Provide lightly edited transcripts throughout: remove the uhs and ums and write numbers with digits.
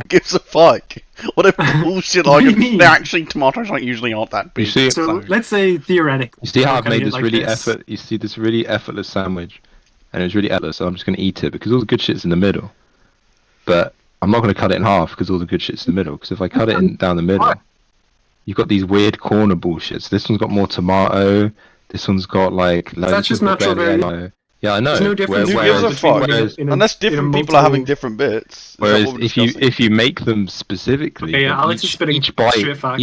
Gives a fuck. Whatever bullshit What do you argument. mean? They're actually tomatoes usually aren't that big. You see, So let's say theoretically. you see how I've cutting made it this like really this. effort. You see this really effortless sandwich, and it's really effortless. So I'm just gonna eat it because all the good shit's in the middle. But I'm not gonna cut it in half because all the good shit's in the middle. Because if I cut it in down the middle, you've got these weird corner bullshits. This one's got more tomato. This one's got like. That's just natural variation. Yeah, I know. There's no difference. Who Whereas- gives a fuck? Unless different people are having different bits. Is that Whereas what we're if you discussing? make them specifically, Okay, yeah, then Alex is spitting each bite, straight facts.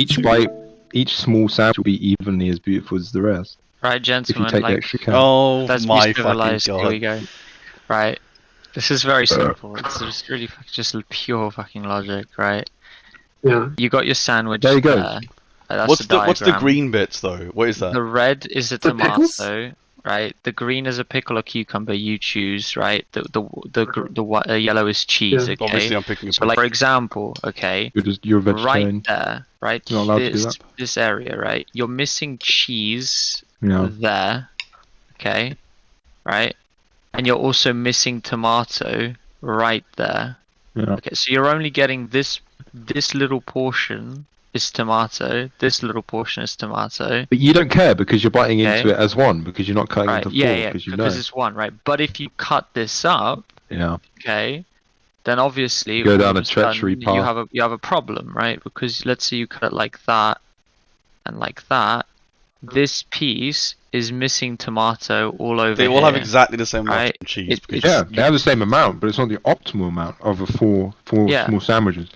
each small sandwich will be evenly as beautiful as the rest. Right, If you gentlemen, take the like, extra count. Oh let's my be fucking civilized. Here we god. go. Right, this is very simple. It's just really just pure fucking logic, right? Yeah. You got your sandwich. There you go. There. That's What's the the diagram. green bits though? What is that? The red is a The pickles? tomato, right? The green is a pickle or cucumber. You choose, right? The yellow is cheese. Yeah. Okay. Obviously, I'm picking a So, like for example, okay, You're a vegetarian. right there, right? You're not allowed to do that. This area, right? You're missing cheese Yeah. there, okay, right? And you're also missing tomato right there. Yeah. Okay, so you're only getting this little portion is tomato. This little portion is tomato. But you don't care because you're biting Okay. into it as one because you're not cutting Right? into Yeah, four yeah. because you know. Because it's one, right? But if you cut this up, Yeah. okay, then obviously Go all down of a treachery sudden path. you have a problem, right? Because let's say you cut it like that and like that. This piece is missing tomato all over. They all have here. exactly the same amount Right. of cheese. It- because Yeah, they have the same amount, but it's not the optimal amount of the four Yeah. small sandwiches.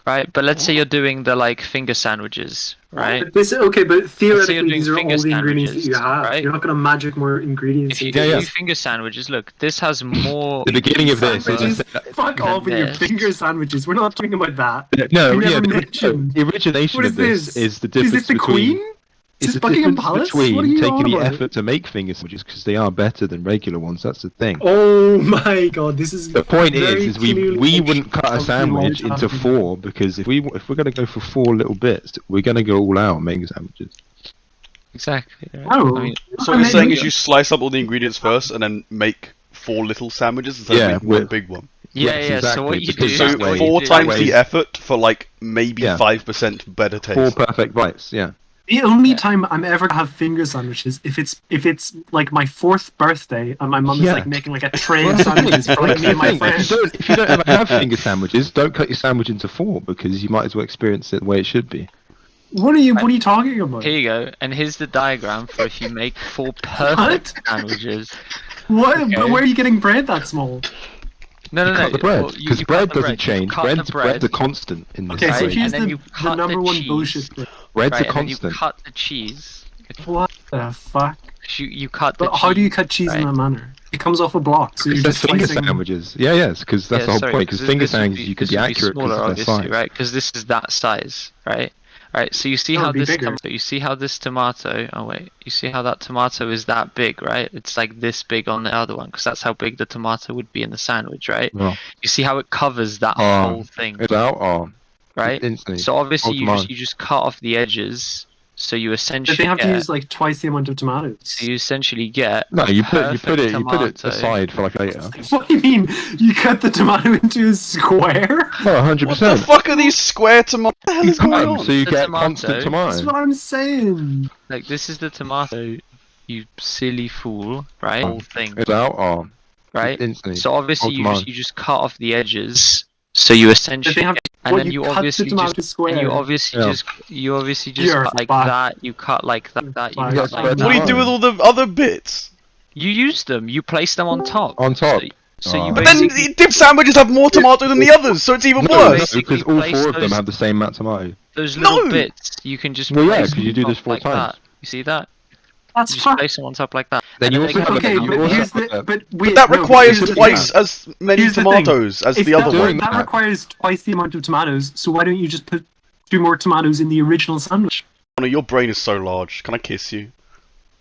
Right, but let's say you're doing the like finger sandwiches, right? But this, okay, but theoretically, doing these are all finger the ingredients that you sandwiches, have. right? You're not going to magic more ingredients. If you into do Yeah, yeah. this. finger sandwiches, look, this has more. The beginning of this Sandwiches, is fuck off with your this. finger sandwiches. We're not talking about that. no, You yeah. never The, mentioned. the origination What of is this this? is the Is difference this the between. Queen? It's Is the this Buckingham difference Palace? What are between you taking on the about? effort to make finger sandwiches because they are better than regular ones. That's the thing. Oh my god, this is. The point very is we clearly wouldn't cut a something sandwich long into time. four because if we're gonna go for four little bits, we're gonna go all out making sandwiches. Exactly. Right? Oh. I mean, So what you're saying is you slice up all the ingredients first and then make 4 little sandwiches instead Yeah, of making one with- big one. yeah, Yes, yeah. So exactly, what you do? because So that way- 4 you do- times way- the effort for like maybe Yeah. 5% better taste. Four perfect bites. Yeah. The only Yeah. time I'm ever gonna have finger sandwiches if it's like my 4th birthday and my mum is Yeah. like making like a tray of sandwiches for like me and my If friends. you don't ever have finger sandwiches, don't cut your sandwich into four because you might as well experience it the way it should be. What are you talking about? Here you go, and here's the diagram for if you make 4 perfect sandwiches. What? Okay. But where are you getting bread that small? No, no, no. Cut the bread well, because you bread cut the doesn't bread. You change. cut Bread's the bread, a constant in this. Okay, so Right, sandwich. here's and then the you cut number the one cheese. bullshit bit. Bread's right, a and then you constant. cut the cheese. What the fuck? You cut the But cheese. how do you cut cheese in right? that manner? It comes off a block, so you're Because just they're finger slicing. sandwiches. Yeah, yes, because that's Yeah, the whole sorry, point. Because this finger would sandwiches, you could be this would accurate smaller, because of their obviously, size. right? Because this is that size, right? Right. So you see That how would be this bigger. you see how this tomato. Oh wait, you see how that tomato is that big, right? It's like this big on the other one because that's how big the tomato would be in the sandwich, right? Well, You see how it covers that Oh, whole thing, it's out. Oh, right? instantly. So obviously Whole you tomato. just cut off the edges, so you But essentially they have to get, use like twice the amount of tomatoes. so you essentially get No, a you put perfect it tomato. aside for like later. What do you mean? You cut the tomato into a square? No, 100%. What the fuck are these square tomatoes? What the hell You is going cut on? them so you The get tomato. constant That's tomato. what I'm saying. Like this is the tomato, you silly fool, right? Whole thing, It's out. Oh, right? instantly. So obviously Whole you tomato. just cut off the edges, so you But essentially they have. and What, then you cut obviously the tomato just square. and you obviously Yeah. just You're cut like fucked. that. You cut like that. You fucked. cut like What What do you that. do with all the other bits? You use them. You place them on top. On top. So you Oh. But then basically the dip sandwiches have more tomato than the others, so it's even No, worse. basically because all place 4 of them those- have the same amount of tomato. those little No! bits you can just Well, yeah, place 'cause you on do this top 4 like times. that. You see that? That's You just fine. place them on top like that. Then And you then also they have go- Okay, you but also here's have the. a- But But wait, that no, requires here's the twice thing. as many Here's the thing. tomatoes as If the other that, one. doing that that. requires twice the amount of tomatoes, so why don't you just put 2 more tomatoes in the original sandwich? Connor, your brain is so large. Can I kiss you?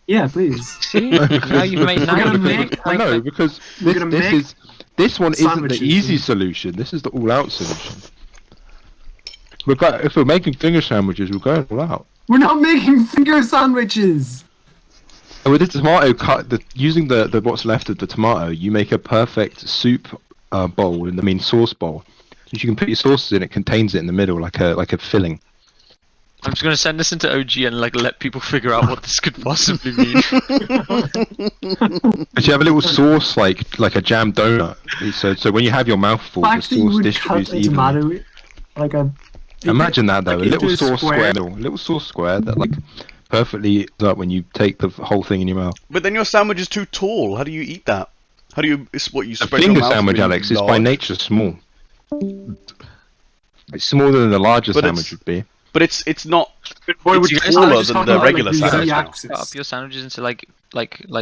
Yeah, please. See? Now you've made We're gonna now make, like, no, because we're this, gonna this make is this one isn't the sandwiches easy and- solution. This is the all-out solution. If we're making finger sandwiches, we're going all out. We're not making finger sandwiches. And with the tomato using the what's left of the tomato, you make a perfect soup bowl in the main sauce bowl. You can put your sauces in. It contains it in the middle, like a filling. I'm just gonna send this into OG and like let people figure out what this could possibly mean. But you have a little sauce like a jam donut. So when you have your mouthful, The the fact that you sauce would distributes cut a evenly. tomato like a. Imagine that though, like a little into a sauce square, little sauce square that like perfectly is up when you take the whole thing in your mouth. But then your sandwich is too tall. How do you eat that? How do you? It's what you A spread your finger mouth sandwich, really Alex, is by large. nature small. It's smaller than the larger But sandwich it's- would be. But it's not. Boy, It's would you guys taller not just than talk the about, regular like, the sandwich. Z-axis? Cut up your sandwiches into like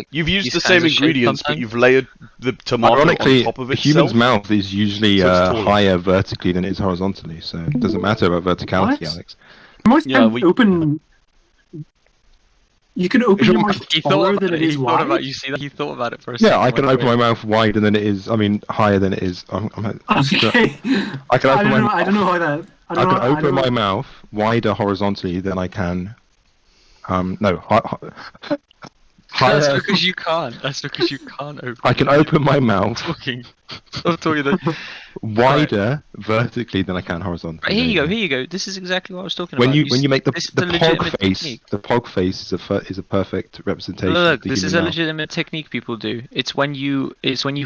You've used these the kinds same of shapes ingredients, but sometimes. you've layered the tomato on Ironically, top of a itself. human's mouth is usually So it's taller. higher vertically than it is horizontally, so it doesn't matter about verticality, What? Alex. Most Yeah, times we- open. You can open your mouth He taller thought than about it it. is He thought about wide. you see that he thought about it for a second. Yeah, I can went, open my "Wait." mouth wider than it is. I mean, higher than it is. Okay. I can open my I don't know how that. I can open my mouth wider horizontally than I can. That's Higher. because you can't. That's because you can't open. I can open my mouth Talking. Stop talking. Then. wider vertically than I can horizontally. Right, here you go. There Here you go. This is exactly what I was talking When about. you make the this is the a pog legitimate face, technique. the pog face is a perfect representation. Look, of the this is human a mouth. legitimate technique people do. It's when you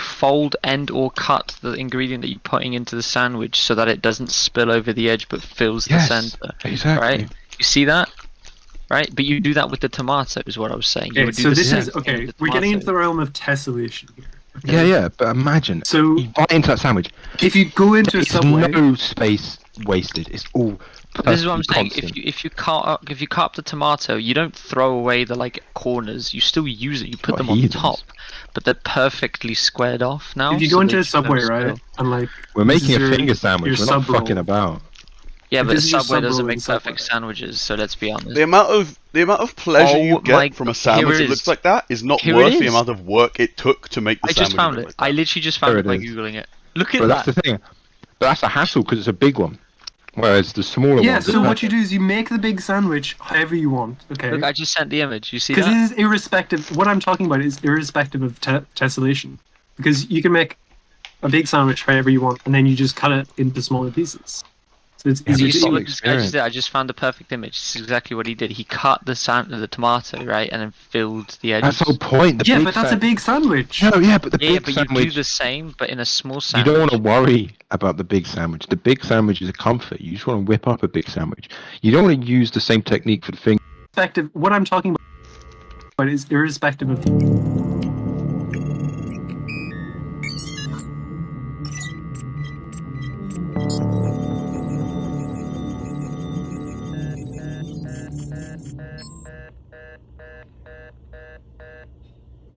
fold and or cut the ingredient that you're putting into the sandwich so that it doesn't spill over the edge but fills Yes, the center. exactly. Right? You see that? Right? But you do that with the tomato is what I was saying. You Okay, would do so the this same is thing okay. with the We're getting into tomato. the realm of tessellation here. okay? Yeah, but imagine So you bite into that sandwich. if you go into a There's subway, no space wasted. It's all. This is what I'm perfectly saying. constant. If you cut up the tomato, you don't throw away the like corners. You still use it. You put What them on heathens. top, but they're perfectly squared off now. if you so go into they a just don't subway, spill. right, and like We're this making is a your- finger sandwich. your We're not sub roll. fucking about. Yeah, If but the this is your Subway sub doesn't roll in make Subway. perfect sandwiches, so let's be honest. The amount of pleasure Oh you my get from a God, sandwich here it that is. looks like that is not Here it worth the is. amount of work it took to make the I sandwich. just found look it. like I that. literally just found There it by it is. googling it. Look at But that. that's the thing. But that's a hassle because it's a big one. Whereas the smaller Yeah, ones. so are what you do is you make the big sandwich however you want, okay? Look, I just sent the image. You see Because that? this is irrespective. What I'm talking about is irrespective of tessellation, because you can make a big sandwich however you want, and then you just cut it into smaller pieces. So it's Yeah, easier You to see eat. what this guy experience. just did? I just found the perfect image. This is exactly what he did. He cut the tomato, right, and then filled the edges. That's the whole point. The Yeah, big but that's a big sandwich. No, yeah, but the Yeah, big but you sandwich. do the same, but in a small You sandwich. don't want to worry about the big sandwich. The big sandwich is a comfort. You just want to whip up a big sandwich. You don't want to use the same technique for the finger. Irrespective. What I'm talking about is irrespective of.